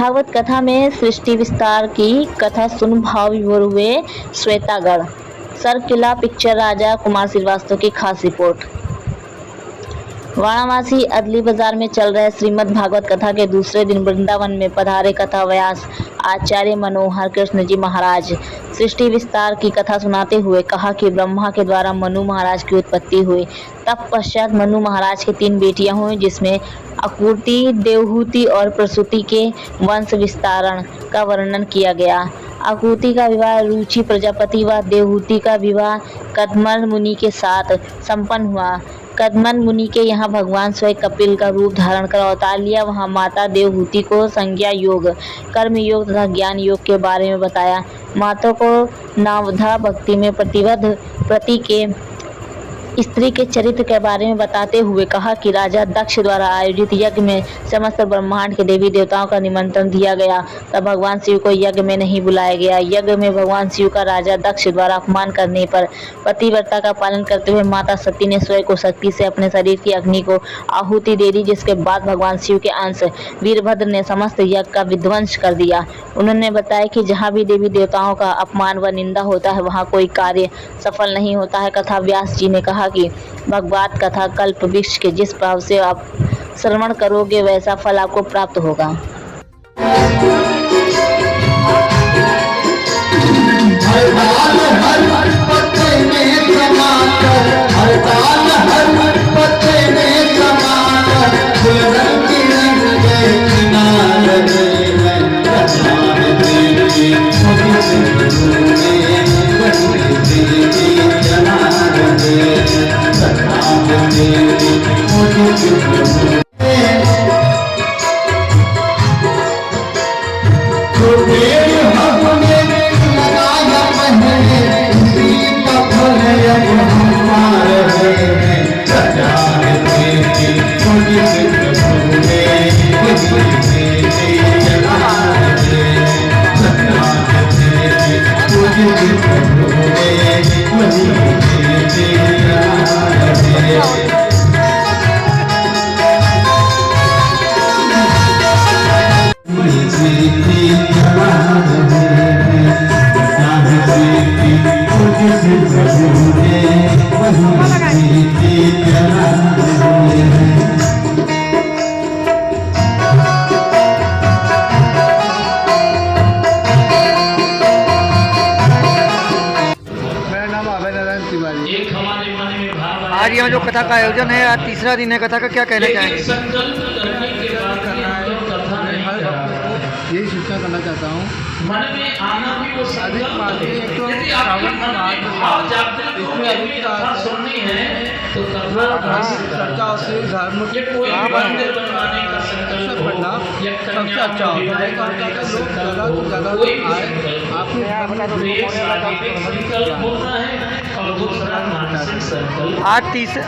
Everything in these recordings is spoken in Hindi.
भागवत कथा में सृष्टि विस्तार की कथा सुन भाव विभोर हुए श्वेतागढ़। सर किला पिक्चर राजा कुमार श्रीवास्तव की खास रिपोर्ट। वाराणसी अदली बाजार में चल रहे श्रीमद् भागवत कथा के दूसरे दिन वृंदावन में पधारे कथा व्यास आचार्य मनोहर कृष्ण जी महाराज। सृष्टि विस्तार की कथा सुनाते हुए कहा कि ब्रह्मा के द्वारा मनु महाराज की उत्पत्ति हुई। तत्पश्चात मनु महाराज की 3 बेटियां हुई, जिसमें अकुति, देवहूति और प्रसूति के वंश विस्तारण का वर्णन किया गया। अकुति का विवाह रुचि प्रजापति व देवहूति का विवाह कदम्ब मुनि के साथ संपन्न हुआ। कदम्ब मुनि के यहाँ भगवान स्वयं कपिल का रूप धारण कर अवतार लिया। वहाँ माता देवहूति को संज्ञा योग, कर्म योग तथा ज्ञान योग के बारे में बताया। माता को नवधा भक्ति में प्रतिबद्ध प्रति के स्त्री के चरित्र के बारे में बताते हुए कहा कि राजा दक्ष द्वारा आयोजित यज्ञ में समस्त ब्रह्मांड के देवी देवताओं का निमंत्रण दिया गया, तब भगवान शिव को यज्ञ में नहीं बुलाया गया। यज्ञ में भगवान शिव का राजा दक्ष द्वारा अपमान करने पर पतिव्रता का पालन करते हुए माता सती ने स्वयं को शक्ति से अपने शरीर की अग्नि को आहुति दे दी, जिसके बाद भगवान शिव के अंश वीरभद्र ने समस्त यज्ञ का विध्वंस कर दिया। उन्होंने बताया कि जहाँ भी देवी देवताओं का अपमान व निंदा होता है, वहाँ कोई कार्य सफल नहीं होता है। कथा व्यास जी ने कहा कि भगवत कथा कल्प वृक्ष के जिस भाव से आप श्रवण करोगे वैसा फल आपको प्राप्त होगा। आज यहाँ जो कथा का आयोजन है, आज तीसरा दिन है कथा का, क्या कहना चाहेंगे? यही सूचना करना चाहता हूँ, अधिक मात्रा एक तो श्रावण का मास इसमें अधिक चर्चा होती है, धर्म के परिणाम सबसे अच्छा होता है। लोग ज़्यादा से ज़्यादा आए, आपने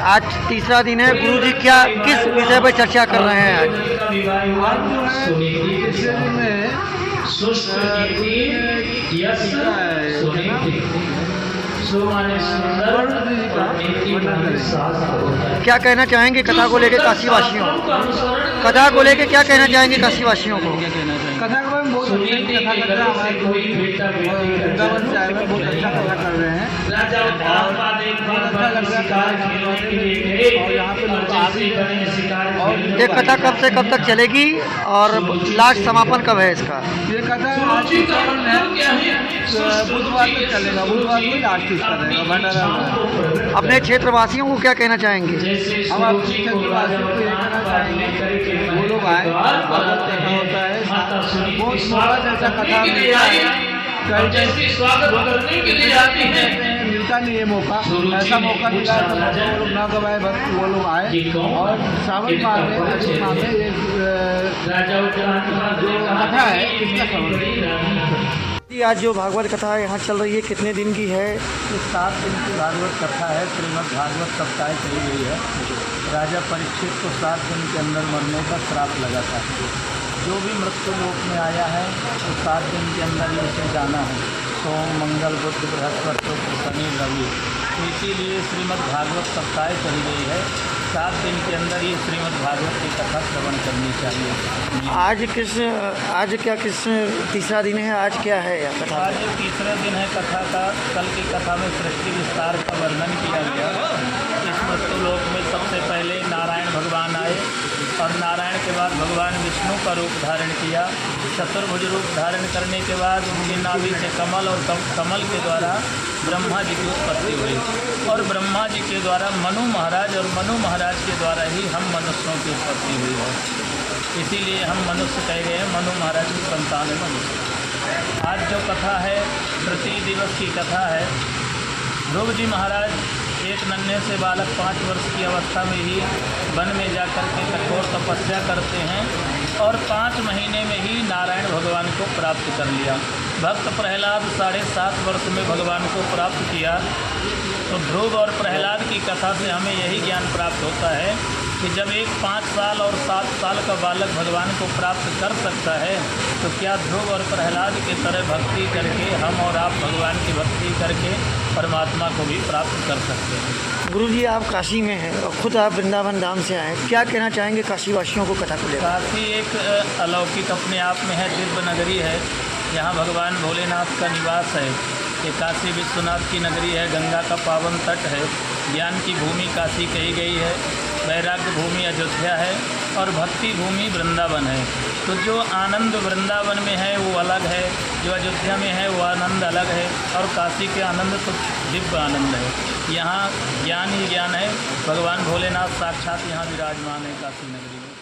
आज तीसरा दिन है। गुरु जी क्या किस विषय पर चर्चा कर रहे हैं? आज क्या कहना चाहेंगे कथा को लेकर काशीवासियों? कथा को लेकर क्या कहना चाहेंगे काशीवासियों को? कथा के बारे में बहुत अच्छी कथा कर रहे हैं। हमारे वृंदावन से आए हुए बहुत अच्छा कथा कर रहे हैं और बहुत अच्छा लग रहा है। और यहाँ पे लोग आ भी रहे हैं। और ये कथा कब से कब तक चलेगी और लास्ट समापन कब है इसका? ये कथा आज बुधवार तक चलेगा। बुधवार को लास्ट इसका रहेगा भंडारा। अपने क्षेत्रवासियों को क्या कहना चाहेंगे? हम अपने क्षेत्रवासियों को ये कहना चाहेंगे वो लोग आए, बहुत कथा होता है, बहुत मौका जैसा कथा मिलता है। कई स्वागत करने के लिए आते हैं, मिलता नहीं है मौका, ऐसा मौका मिला है तो वो लोग ना गवाए, बस वो लोग आए। और श्रावण माह में अधिक माह में ये जो कथा है इसका समझ। आज जो भागवत कथा यहाँ चल रही है कितने दिन की है? ये 7 दिन की भागवत कथा है। श्रीमद् भागवत सप्ताह चली गई है। राजा परीक्षित को 7 दिन के अंदर मरने का श्राप लगा था। जो भी मृत्यु लोक में आया है तो 7 दिन के अंदर ही उसे जाना है। सोम मंगल बुध बृहस्पति शुक्र शनि रवि। इसीलिए श्रीमद् भागवत सप्ताह कही गई है। 7 दिन के अंदर ये श्रीमद् भागवत की कथा श्रवण करनी चाहिए। आज किस तीसरा दिन है, आज क्या है यह कथा? आज तीसरा दिन है कथा का। कल की कथा में सृष्टि विस्तार का वर्णन किया गया। इस मृत्युलोक में सबसे पहले नारायण भगवान आए और नारायण के बाद भगवान विष्णु का रूप धारण किया। चतुर्भुज रूप धारण करने के बाद उनकी नाभि से कमल और कमल के द्वारा ब्रह्मा जी की उत्पत्ति हुई और ब्रह्मा जी के द्वारा मनु महाराज और मनु महाराज के द्वारा ही हम मनुष्यों की उत्पत्ति हुई है। इसीलिए हम मनुष्य कह गए हैं, मनु महाराज की संतान है मनुष्य। आज जो कथा है प्रति दिवस की कथा है। ध्रुव जी महाराज एक नन्हे से बालक 5 वर्ष की अवस्था में ही वन में जाकर के कठोर तपस्या करते हैं और 5 महीने में ही नारायण भगवान को प्राप्त कर लिया। भक्त प्रहलाद 7.5 वर्ष में भगवान को प्राप्त किया। तो ध्रुव और प्रहलाद की कथा से हमें यही ज्ञान प्राप्त होता है कि जब एक 5 साल और 7 साल का बालक भगवान को प्राप्त कर सकता है तो क्या ध्रुव और प्रहलाद की तरह भक्ति करके हम और आप भगवान की भक्ति करके परमात्मा को भी प्राप्त कर सकते हैं। गुरु जी, आप काशी में हैं और खुद आप वृंदावन धाम से आए, क्या कहना चाहेंगे काशी वासियों को कथा को लेकर? काशी एक अलौकिक अपने आप में है, दिव्य नगरी है। यहाँ भगवान भोलेनाथ का निवास है। ये काशी विश्वनाथ की नगरी है, गंगा का पावन तट है, ज्ञान की भूमि काशी कही गई है, वैराग्य भूमि अयोध्या है और भक्ति भूमि वृंदावन है। तो जो आनंद वृंदावन में है वो अलग है, जो अयोध्या में है वो आनंद अलग है और काशी के आनंद तो दिव्य आनंद है। यहाँ ज्ञान ही ज्ञान है। भगवान भोलेनाथ साक्षात यहाँ विराजमान है काशी नगरी में।